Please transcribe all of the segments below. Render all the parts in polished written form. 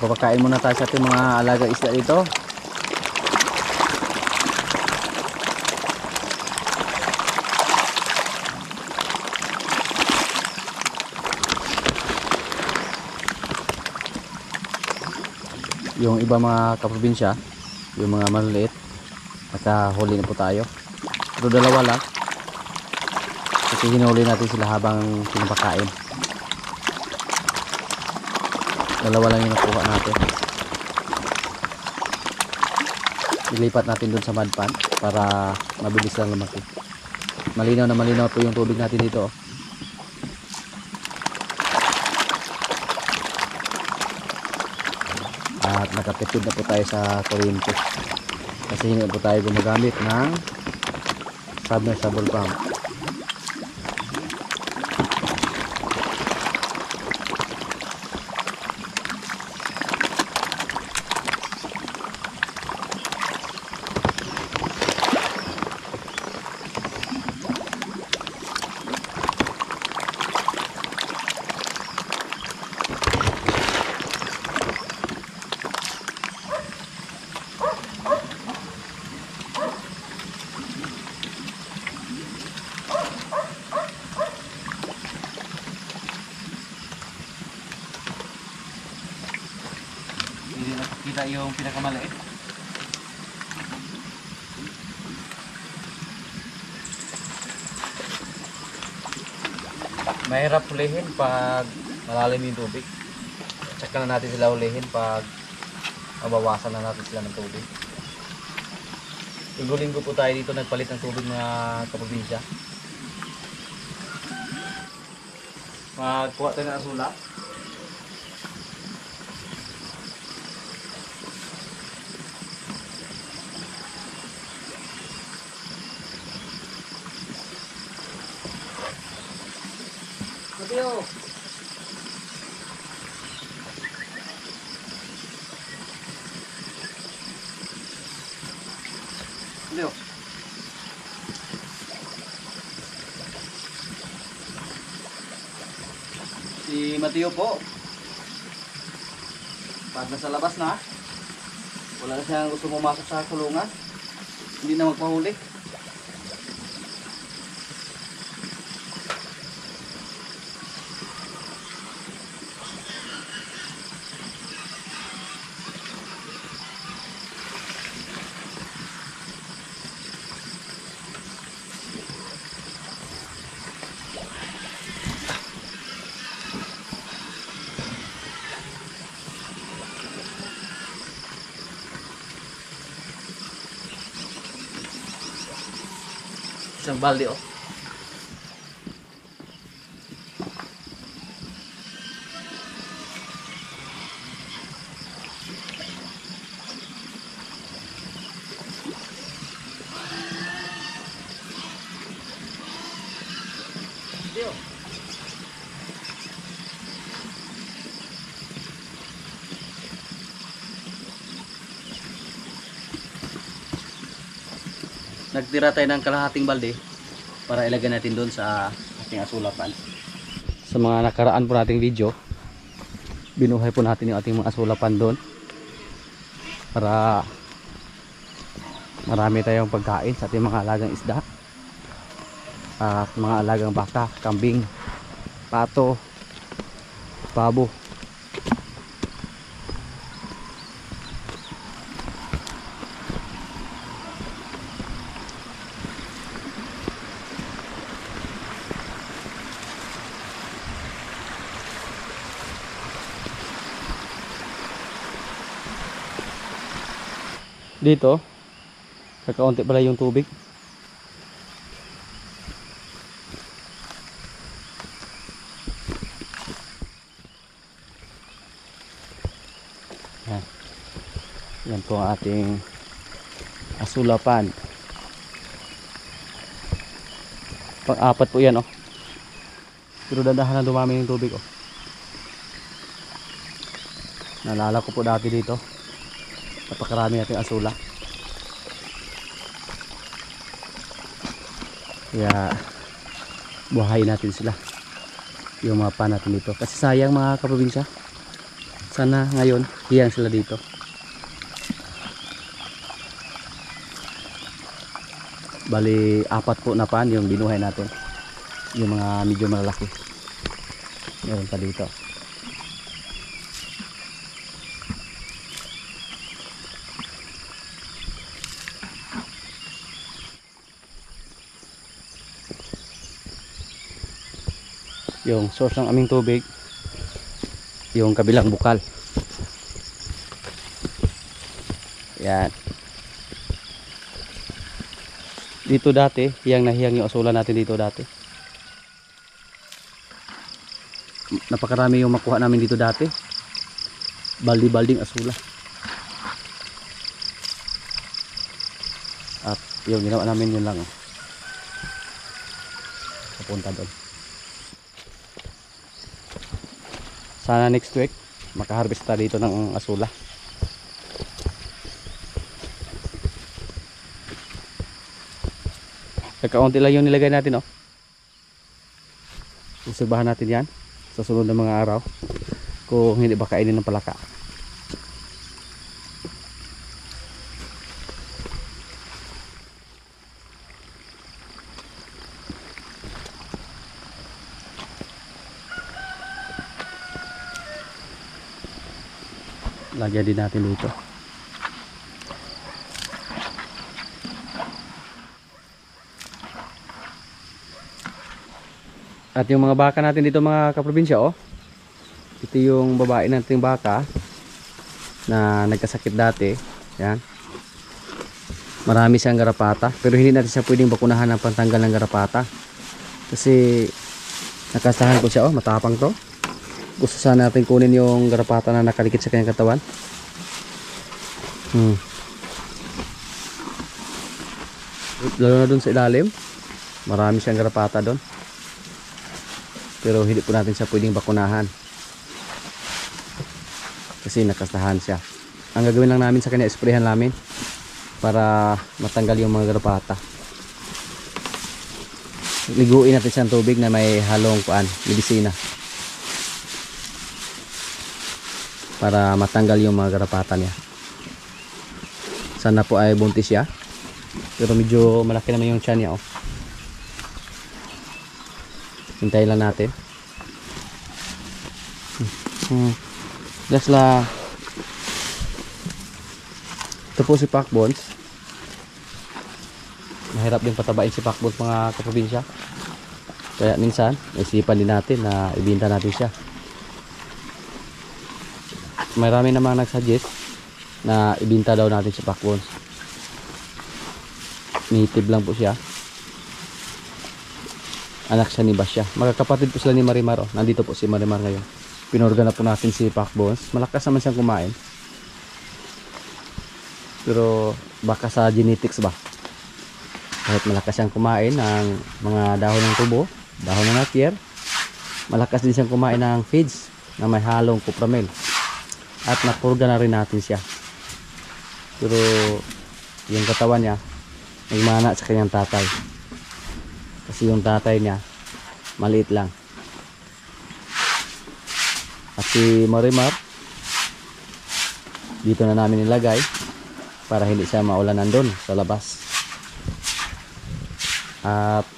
Magpapakain muna tayo sa ating mga alaga isda dito. Yung iba mga kaprobinsya, yung mga maliliit, nakahuli na po tayo. Pero dalawa lang. Kasi hinuli natin sila habang pinapakain. Dalawa lang yung nakuha natin. Ilipat natin dun sa mud pan para mabilis lang lumaki. Malinaw na malinaw po yung tubig natin dito. At nakatipid na po tayo sa kuryente. Kasi hindi po tayo gumagamit ng submersible pump. Hindi nakikita yung pinakamaliit. Mahirap hulihin pag malalim yung tubig. Tsaka na natin sila hulihin pag mabawasan na natin sila ng tubig. Linggo-linggo po tayo dito nagpalit ng tubig mga kaprobinsya. Magkuha tayo ng asula. Mateo! Mateo! Si Mateo po. Pag nasa labas na, wala na siyang gusto pumasok sa kulungan. Hindi na magpahuli. Isang balde oh. Nagtira tayo ng kalahating balde para ilagay natin doon sa ating asulapan. Sa mga nakaraan po nating video, binuhay po natin yung ating mga asulapan doon para marami tayong pagkain sa ating mga alagang isda at mga alagang baka, kambing, pato, pabo. Dito, kakaunti pala yung tubig. Yan po ang ating asulapan. Pang-apat po yan oh. Pero dandahan na dumami yung tubig oh. Naalala ko po dati dito. Napakarami natin asula. Kaya buhayin natin sila. Yung mga pan natin dito. Kasi sayang mga kaprobinsya. Sana ngayon hiyang sila dito. Bali 4 po na pan yung binuhay natin, yung mga medyo malalaki. Meron pa dito. Yung source ng aming tubig, yung kabilang bukal. Yan. Dito dati, hiyang na hiyang yung asulan natin dito dati. Napakarami yung makuha namin dito dati. Baldi-balding asula. At yung ginawa namin yun lang. Papunta doon. Sana next week makaharvest ta dito ng asula. Kakaunti lang yung nilagay natin, oh. Usabahan natin yan sa sunod na mga araw kung hindi ba kainin ng palaka. Lagyan din natin dito. At yung mga baka natin dito mga kaprobinsya, oh. Ito yung babae nating baka na nagkasakit dati. Yan. Marami siyang garapata, pero hindi natin siya pwedeng bakunahan ng pantanggal ng garapata. Kasi nakasahan ko siya, oh, matapang to. Gusto sana natin kunin yung garapata na nakalikit sa kanyang katawan. Lalo na dun sa ilalim, marami siyang garapata dun. Pero hindi po natin siya pwedeng bakunahan kasi nakastahan siya. Ang gagawin lang namin sa kanya, sprayhan namin para matanggal yung mga garapata. Liguin natin siyang tubig na may halong medisina para matanggal yung mga garapata niya. Sana po ay buntis siya, pero medyo malaki naman yung tiyan niya, oh. Hintayin lang natin. Just lang. Ito po si Pakbons. Mahirap din patabain si Pakbons mga kaprobinsya. Kaya minsan, isipan din natin na ibinta natin siya. Marami namang nagsuggest na ibinta daw natin si Pakbons. Native lang po siya. Anak siya ni Basya. Magkakapatid po sila ni Marimar, oh. Nandito po si Marimar ngayon. Pinorga na po natin si Pakbons. Malakas naman siyang kumain. Pero baka sa genetics ba? Kahit malakas siyang kumain ng mga dahon ng tubo, dahon ng napier, malakas din siyang kumain ng feeds na may halong cupramel. At napurga na rin natin siya. Pero yung katawan niya nagmana sa kanyang tatay. Kasi yung tatay niya maliit lang. At si Marimar dito na namin nilagay para hindi siya maulanan doon sa labas. At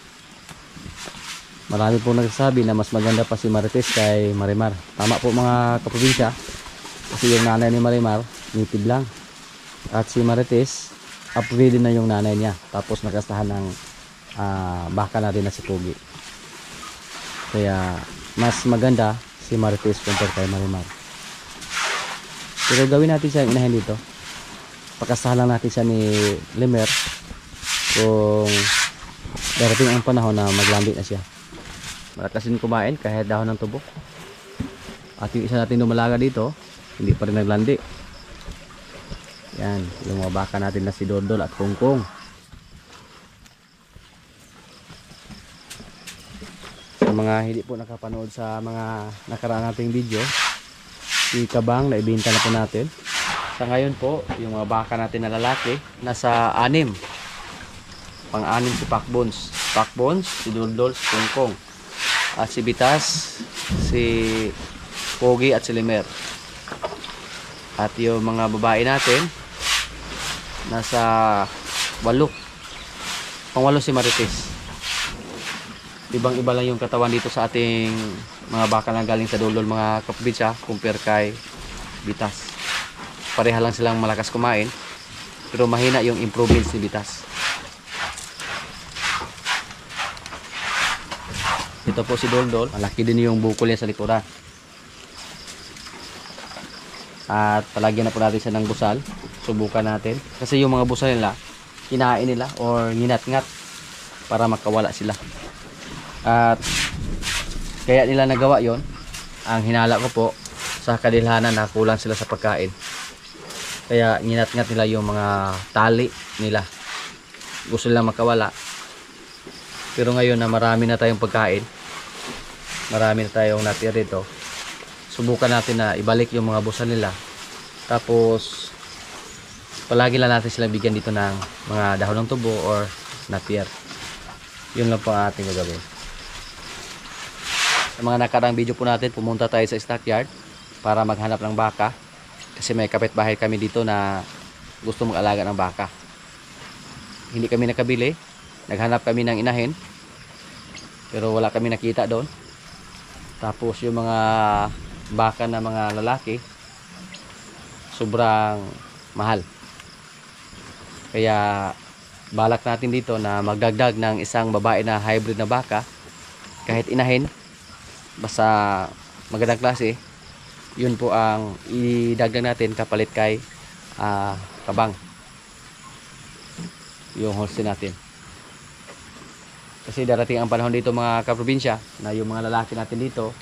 marami po nagsasabi na mas maganda pa si Marites kay Marimar. Tama po mga kaprobinsya, kasi yung nanay ni Marimar native lang, at si Marites upgrade na yung nanay niya, tapos nakastahan ng baka na rin na si Pugi. Kaya mas maganda si Marites compare kay Marimar. Pero gawin natin siya yung inahin dito. Pakasahan lang natin siya ni Lemer kung darating ang panahon na maglandi na siya. Malakas din kumain kahit dahon ng tubo. At yung isa natin lumalaga dito, hindi pa rin naglandi. Yan, yung mga baka natin na si Dodol at Kongkong. Sa mga hindi po nakapanood sa mga nakaraan nating video, si Kabang na ibenta na po natin. Sa ngayon po, yung mga baka natin na lalaki nasa 6. Pang-6 si Pakbons. Pakbons, si Dodol, si Kongkong. At si Bitas, si Pogi at si Lemer. At yung mga babae natin, nasa 8. Pang-8 si Marites. Ibang iba lang yung katawan dito sa ating mga baka na galing sa Dodol, mga kaprobinsya, compare kay Bitas. Pareha lang silang malakas kumain, pero mahina yung improvements ni Bitas. Ito po si Dodol, malaki din yung bukol niya sa likuran. At palagyan na po natin siya ng busal. Subukan natin, kasi yung mga busal nila kinain nila or nginat-ngat para makawala sila. At kaya nila nagawa yon. Ang hinala ko po sa kadilhanan na kulang sila sa pagkain, kaya nginat-ngat nila yung mga tali nila, gusto nilang makawala. Pero ngayon na marami na tayong pagkain, marami na tayong natira dito, subukan natin na ibalik yung mga busal nila. Tapos palagi lang natin silang bigyan dito ng mga dahon ng tubo or napier. Yun lang po ang ating gagawin. Sa mga nakarang video po natin, pumunta tayo sa stockyard para maghanap ng baka, kasi may kapitbahay kami dito na gusto mag-alaga ng baka. Hindi kami nakabili, naghanap kami ng inahin, pero wala kami nakita doon. Tapos yung mga baka na mga lalaki, sobrang mahal. Kaya balak natin dito na magdagdag ng isang babae na hybrid na baka, kahit inahin, basta magandang klase. Yun po ang idagdag natin kapalit kay kabang, yung Holstein natin. Kasi darating ang panahon dito mga kaprobinsya na yung mga lalaki natin dito,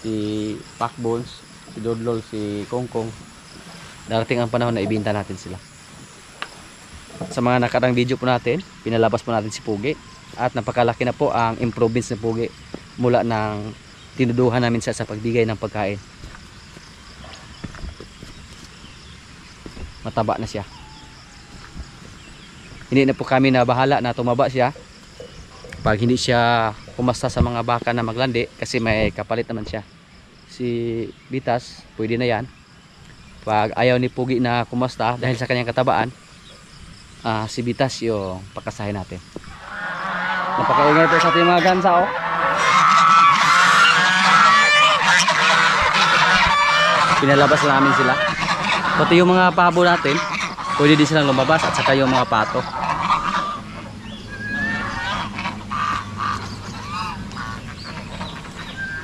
si Pakbones, si Dodlol, si Kongkong, darating ang panahon na ibinta natin sila. Sa mga nakarang video po natin, pinalabas po natin si Pugi, at napakalaki na po ang improvements ng Pugi mula ng tinuduhan namin siya sa pagbigay ng pagkain. Mataba na siya. Hindi na po kami na bahala na tumaba siya pag hindi siya kumasta sa mga baka na maglandi, kasi may kapalit naman siya. Si Bitas, pwede na yan. Pag ayaw ni Pugi na kumasta dahil sa kanyang katabaan, si Bitas yung pakasahin natin. Napakaingay po sa ating mga gansa, oh. Pinalabas namin sila. Pati yung mga pabo natin, pwede din silang lumabas, at saka yung mga pato.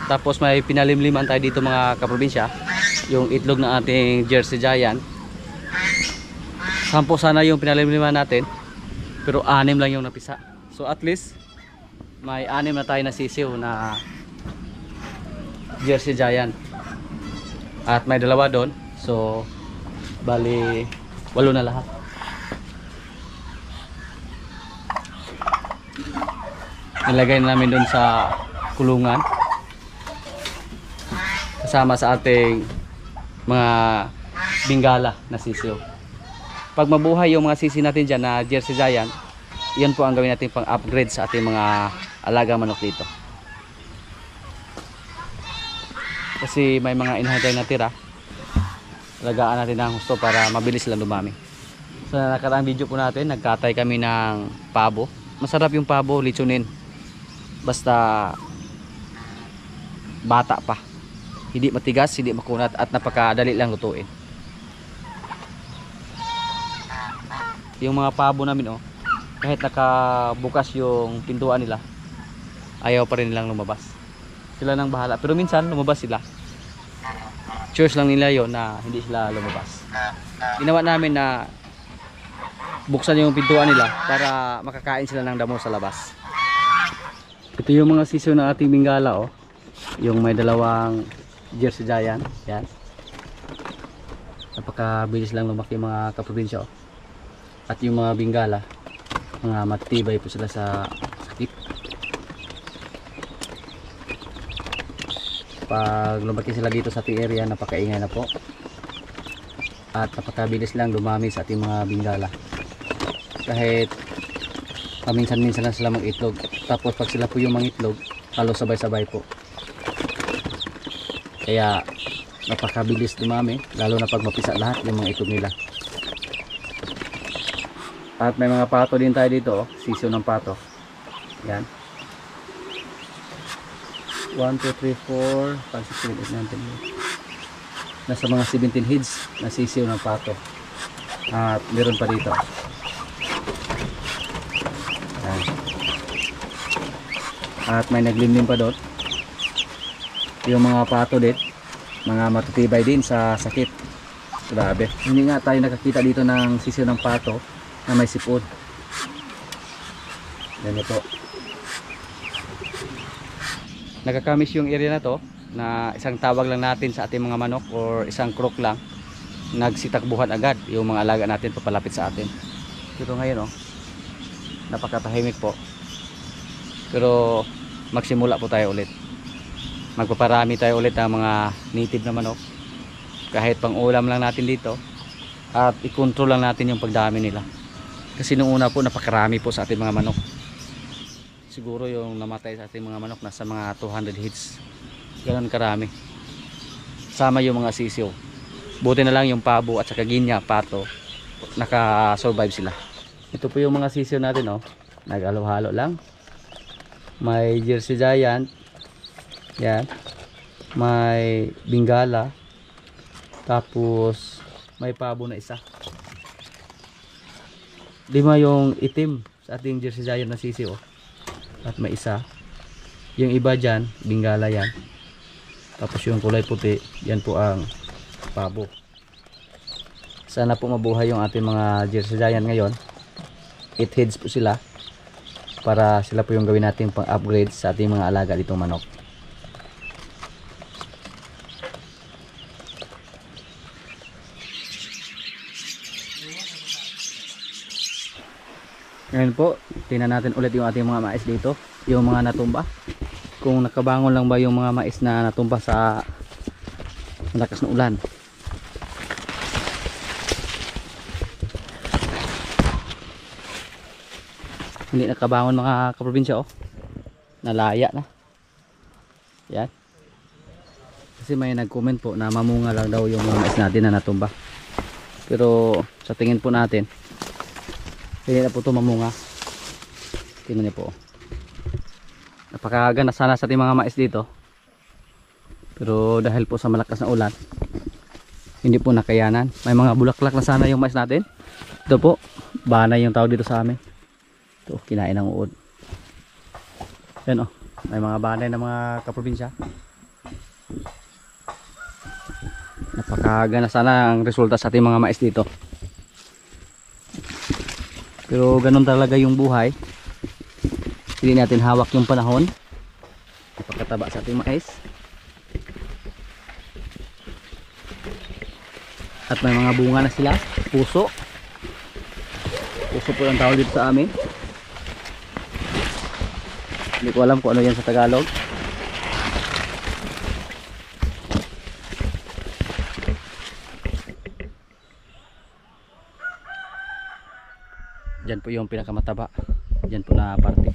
Tapos may pinalimliman tayo dito mga kaprobinsya, yung itlog ng ating Jersey Giant. 10 sana yung pinalimliman natin, pero 6 lang yung napisa. So at least may 6 na tayo na sisiw na Jersey Giant, at may 2 doon. So bali 8 na lahat. Nilagay na namin doon sa kulungan kasama sa ating mga bingala na sisiw. Pag mabuhay yung mga sisi natin dyan na Jersey Giant, yan po ang gawin natin pang upgrade sa ating mga alagang manok dito. Kasi may mga inahin na tira, alagaan natin ng gusto para mabilis silang dumami. Sa nakaraang video po natin, nagkatay kami ng pabo. Masarap yung pabo, litsunin. Basta bata pa. Hindi matigas, hindi makunat, at napakadali lang lutuin. Yung mga pabo namin, oh, kahit nakabukas yung pintuan nila, ayaw pa rin nilang lumabas. Sila nang bahala, pero minsan lumabas sila. Choice lang nila yon na hindi sila lumabas. Ginawa namin na buksan yung pintuan nila para makakain sila ng damo sa labas. Ito yung mga sisiw ng ating bingala, oh. Yung may 2 Jersey Giant, yan. Napakabilis lang lumaki mga kaprobinsya, oh. At yung mga bingala, mga matibay po sila sa sakit. Pag lumaki sila dito sa ating area, napakaingay na po. At napakabilis lang dumami sa ating mga bingala. Kahit paminsan-minsan lang sila mag-itlog. Tapos pag sila po yung mangitlog, halos sabay-sabay po. Kaya napakabilis dumami, lalo na pag mapisa lahat yung mga itlog nila. At may mga pato din tayo dito, oh. Sisiw ng pato. Yan. 1, 2, 3, 4, 5, 6, 7, 8, 9, 10. Nasa mga 17 heads na sisiw ng pato. At meron pa dito. Yan. At may naglimlim pa doon. Yung mga pato din, mga matutibay din sa sakit. Grabe. Hindi nga tayo nakakita dito ng sisiw ng pato na may sipon. Yan ito. Nakakamiss yung area na to, na isang tawag lang natin sa ating mga manok or isang croak lang, nagsitakbuhan agad yung mga alaga natin papalapit sa atin. Pero ngayon, oh, napakatahimik po. Pero magsimula po tayo ulit. Magpaparami tayo ulit ng mga native na manok, kahit pang ulam lang natin dito, at i-control lang natin yung pagdami nila. Kasi nung una po napakarami po sa ating mga manok. Siguro yung namatay sa ating mga manok nasa mga 200 heads. Ganon karami. Sama yung mga sisiw. Buti na lang yung pabo at saka ginya, pato, naka-survive sila. Ito po yung mga sisiw natin, oh. Nag-halo-halo lang. May Jersey Giant. Yan. May Bengala. Tapos may pabo na isa. 5 yung itim sa ating Jersey Giant na sisiw, oh. At may isa. Yung iba dyan, Bengala yan. Tapos yung kulay puti, yan po ang pabo. Sana po mabuhay yung ating mga Jersey Giant ngayon. 8 heads po sila, para sila po yung gawin natin pang upgrade sa ating mga alaga ditong manok. Ngayon po, tingnan natin ulit yung ating mga mais dito, yung mga natumba. Kung nakabangon lang ba yung mga mais na natumba sa malakas na ulan. Hindi nakabangon mga kaprobinsya, oh. Nalaya na. Yan. Kasi may nag-comment po na mamunga lang daw yung mga mais natin na natumba. Pero sa tingin po natin, hindi na po ito mamunga. Tingnan niyo po. Napakaganda sana sa ating mga mais dito. Pero dahil po sa malakas na ulan, hindi po nakayanan. May mga bulaklak na sana yung mais natin. Ito po, banay yung tawag dito sa amin. Ito, kinain ng uod. Yan, oh. May mga banay na mga kaprobinsya. Napakaganda sana ang resulta sa ating mga mais dito. Pero ganun talaga yung buhay. Hindi natin hawak yung panahon. Napakataba sa ating mais. At may mga bunga na sila. Puso. Puso po ang tawag dito sa amin. Hindi ko alam kung ano yan sa Tagalog. Diyan po yung pinakamataba. Diyan po na parte.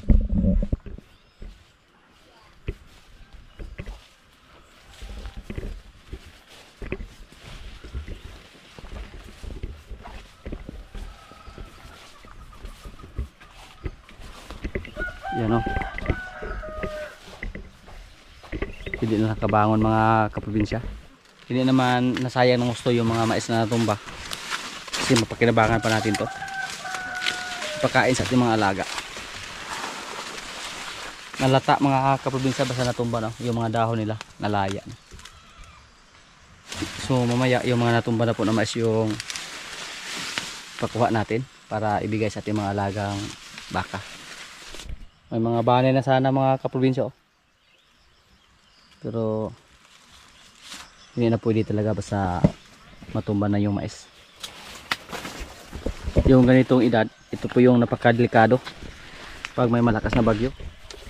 Yan, oh. Hindi na nakabangon mga kaprobinsya. Hindi naman nasayang ng gusto yung mga mais na natumba. Kasi mapakinabangan pa natin to. Pagkain sa ating mga alaga. Nalata mga kaprobinsya basta natumba, no? Yung mga dahon nila nalaya. So mamaya yung mga natumba na po na mais yung pakuha natin para ibigay sa ating mga alagang baka. May mga banay na sana mga kaprobinsya, oh. Pero hindi na pwede talaga basta matumba na yung mais. Yung ganitong edad, ito po yung napakadelikado pag may malakas na bagyo.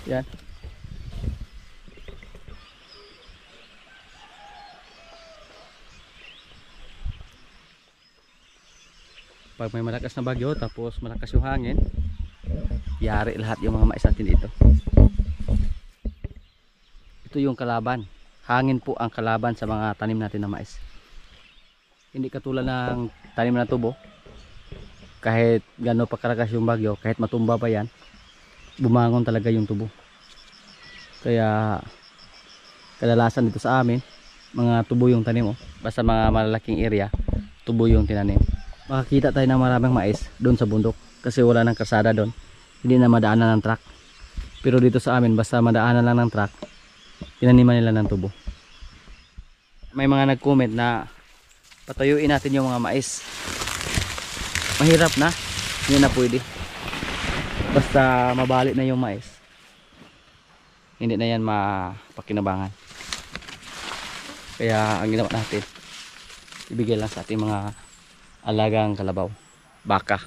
Yan. Pag may malakas na bagyo tapos malakas yung hangin, yari lahat yung mga mais natin dito. Ito yung kalaban. hangin po ang kalaban sa mga tanim natin na mais. Hindi katulad ng tanim na tubo, kahit gano'n pa karakas yung bagyo, kahit matumba pa yan, bumangon talaga yung tubo. Kaya kadalasan dito sa amin, mga tubo yung tanim, basta mga malalaking area, tubo yung tinanim. Makakita tayo ng maraming mais doon sa bundok kasi wala nang kalsada doon, hindi na madaanan ng truck. Pero dito sa amin, basta madaanan lang ng truck, tinaniman nila ng tubo. May mga nag-comment na patayuin natin yung mga mais. Mahirap na, hindi na pwede. Basta mabalik na yung mais, hindi na yan mapakinabangan. Kaya ang ginawa natin, ibigay lang sa ating mga alagang kalabaw, baka.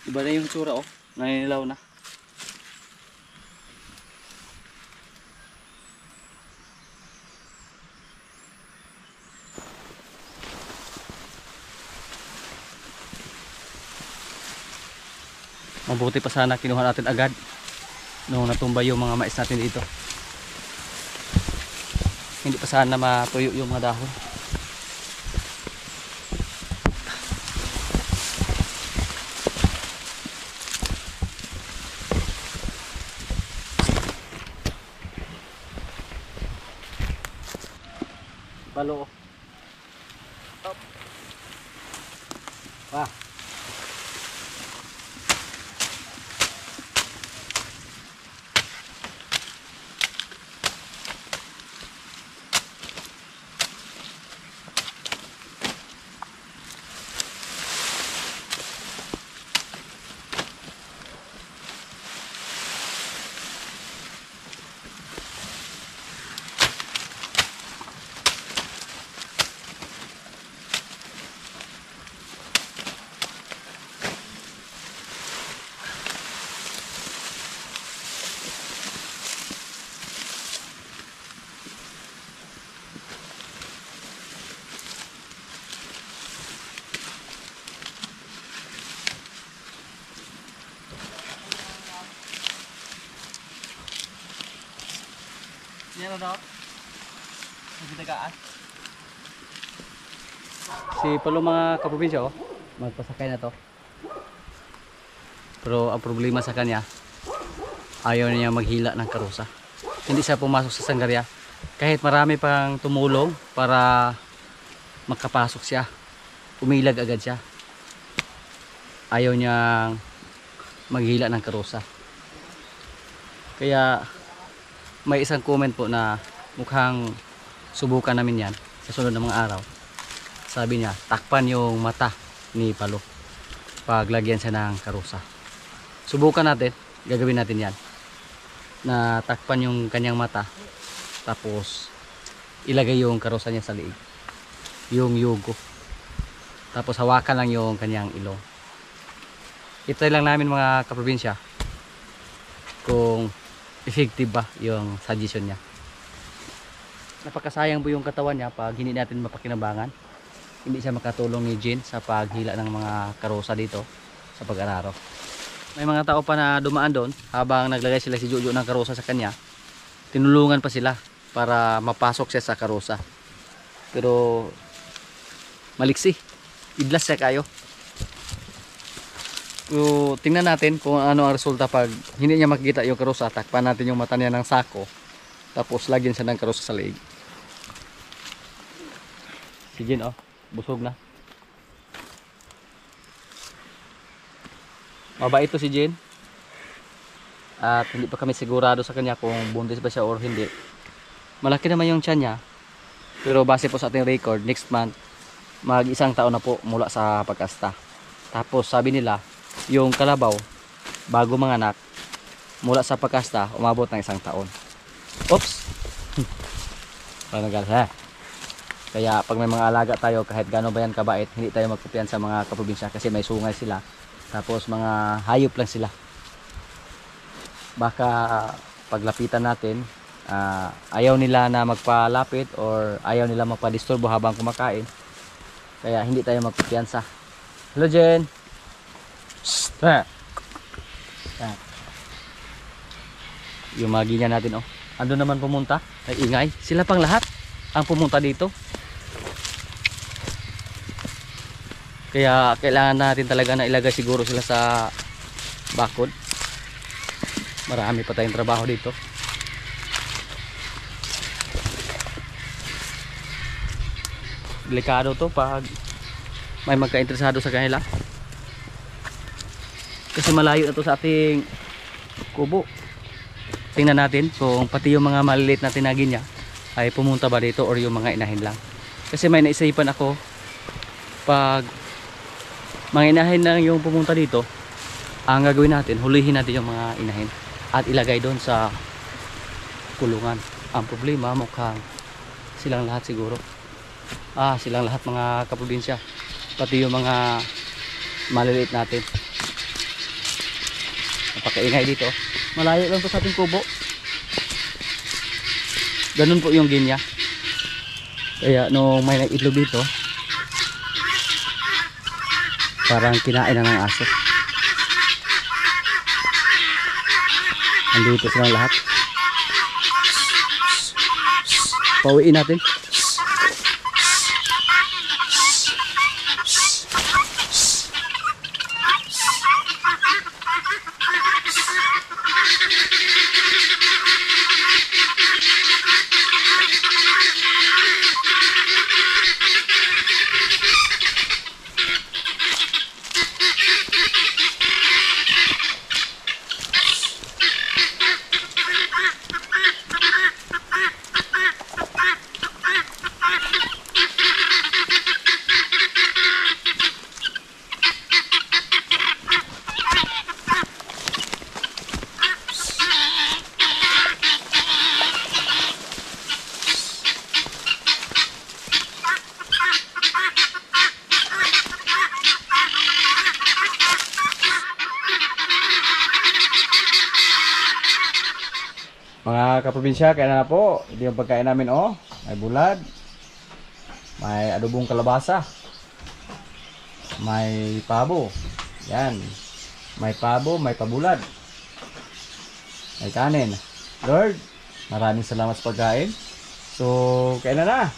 Iba na yung tsura, oh, naninilaw na. Mabuti pa sana kinuha natin agad nung natumba yung mga mais natin dito. Hindi pa sana matuyo yung mga dahon. Balo. Up. Wah. Yan na, si Palo mga kaprobinsya, oh, magpasakay na to. Pero ang problema sa kanya, ayaw niya maghila ng karusa. Hindi siya pumasok sa sanggarya kahit marami pang tumulong para makapasok siya. Umilag agad siya. Ayaw niyang maghila ng karusa. Kaya may isang comment po na mukhang subukan namin yan sa sunod ng mga araw. Sabi niya, takpan yung mata ni Palo paglagyan siya ng karusa. Subukan natin, gagawin natin yan, na takpan yung kanyang mata, tapos ilagay yung karusa niya sa liig, yung yugo, tapos hawakan lang yung kanyang ilong. Ito lang namin mga kaprobinsya kung effective ba yung suggestion niya. Napakasayang po yung katawan niya pag hindi natin mapakinabangan. Hindi siya makatulong ni Jean sa paghila ng mga karusa dito sa pag-araro. May mga tao pa na dumaan doon habang naglagay sila si Jojo ng karusa sa kanya. Tinulungan pa sila para mapasok siya sa karusa. Pero maliksi, idlas siya kayo. So, tingnan natin kung ano ang resulta pag hindi niya makikita yung karusa. Takpan natin yung mata niya ng sako, tapos lagyan siya ng karusa sa leeg. Si Jean, oh, busog na. Mabait to si Jean. At hindi pa kami sigurado sa kanya kung buntis ba siya or hindi. Malaki naman yung tiyan niya. Pero base po sa ating record, next month mag-1 taon na po mula sa pagkasta. Tapos sabi nila, yung kalabaw bago manganak mula sa pagkasta umabot ng 1 taon. Oops. Ano gal ha? Kaya pag may mga alaga tayo, kahit gaano ba yan kabait, hindi tayo magkupiyan sa mga kaprobinsya kasi may sungay sila. Tapos mga hayop lang sila. Baka paglapitan natin, ayaw nila na magpalapit or ayaw nila magpadisturbo habang kumakain. Kaya hindi tayo magkupiyansa. Hello Jen! Psst! Yan. Yung mga ganyan natin, oh. Ando naman pumunta, ay ingay. Sila pang lahat ang pumunta dito. Kaya kailangan natin talaga na ilagay siguro sila sa bakod. Marami pa tayong trabaho dito. Delikado to pag may magka-interesado sa kanila. Kasi malayo na to sa ating kubo. Tingnan natin kung pati yung mga maliliit na tinagin niya ay pumunta ba dito or yung mga inahin lang. Kasi may naisipan ako, pag mga inahin lang yung pumunta dito, ang gagawin natin, hulihin natin yung mga inahin at ilagay doon sa kulungan. Ang problema mukhang silang lahat siguro. Silang lahat mga kaprobinsya, pati yung mga maliliit natin. Napakaingay dito. Malayo lang to sa ating kubo. Ganun po yung ginya. Kaya nung may nag-itlog dito, parang kinain na ng aso. Andito silang lahat. Pauwiin natin. Mga kaprobinsya, kaya na po. Ito yung pagkain namin, oh. May bulad, may adobong kalabasa, may pabo. Yan. May pabo, may pabulad, may kanin. Lord, maraming salamat sa pagkain. So, kailan na?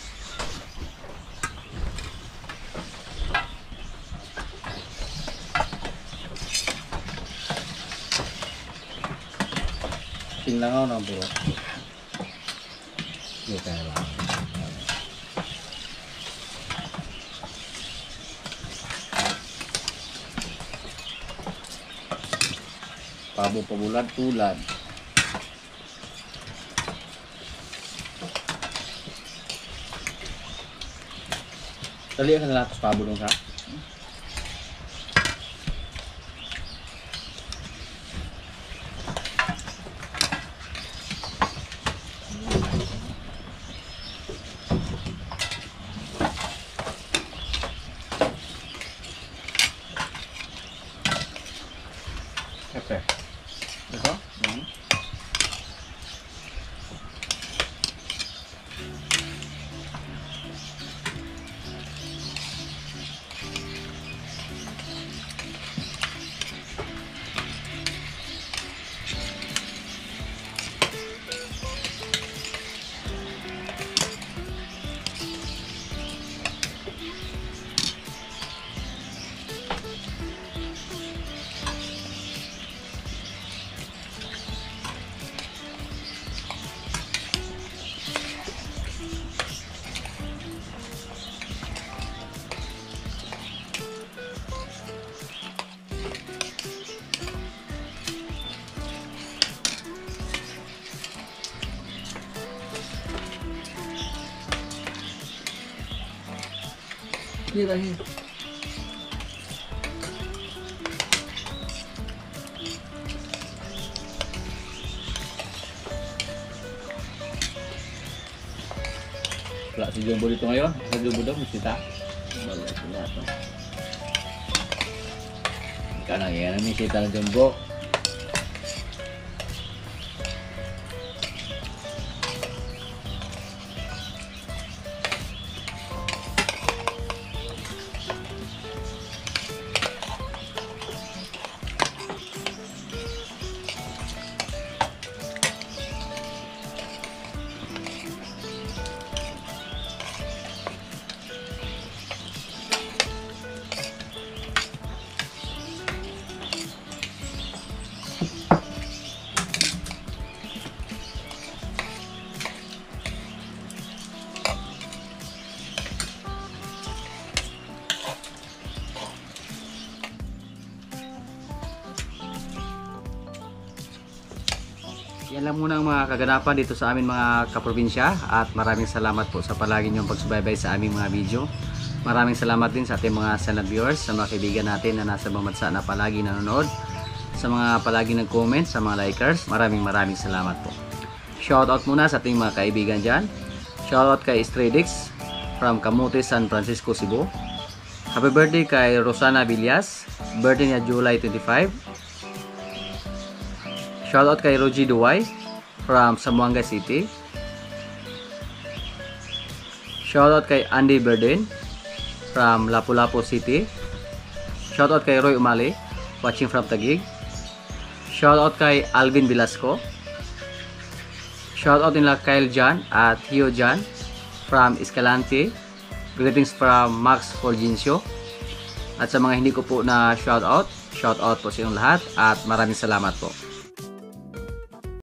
Tinglangaw na po. Ito na lang. Pabo pabulad tulad. Dali ka na lang pabo dong ka. Pepe. Ito? Here I am. Wala Si Jumbo dito ngayon. Sa Jumbo daw, bisita. Bago sila ito. Ikaw na, yan ang bisita ng Jumbo. Yan lang muna ang mga kaganapan dito sa amin mga kaprobinsya at maraming salamat po sa palagi niyong pagsubaybay sa aming mga video. Maraming salamat din sa ating mga silent viewers, sa mga kaibigan natin na nasa ibang bansa na palagi nanonood, sa mga palagi nag-comment, sa mga likers. Maraming salamat po. Shoutout muna sa ating mga kaibigan dyan. Shoutout kay Stradix from Camotes, San Francisco, Cebu. Happy birthday kay Rosana Villas. Birthday niya July 25. Shoutout kay Rogie Duway from Zamboanga City. Shoutout kay Andy Burden from Lapu-Lapu City. Shoutout kay Roy Umali watching from Taguig. Shoutout kay Alvin Velasco. Shoutout nila Kyle Jan at Hio Jan from Escalante. Greetings from Max Fulgencio. At sa mga hindi ko po na shoutout po sa inyong lahat at maraming salamat po.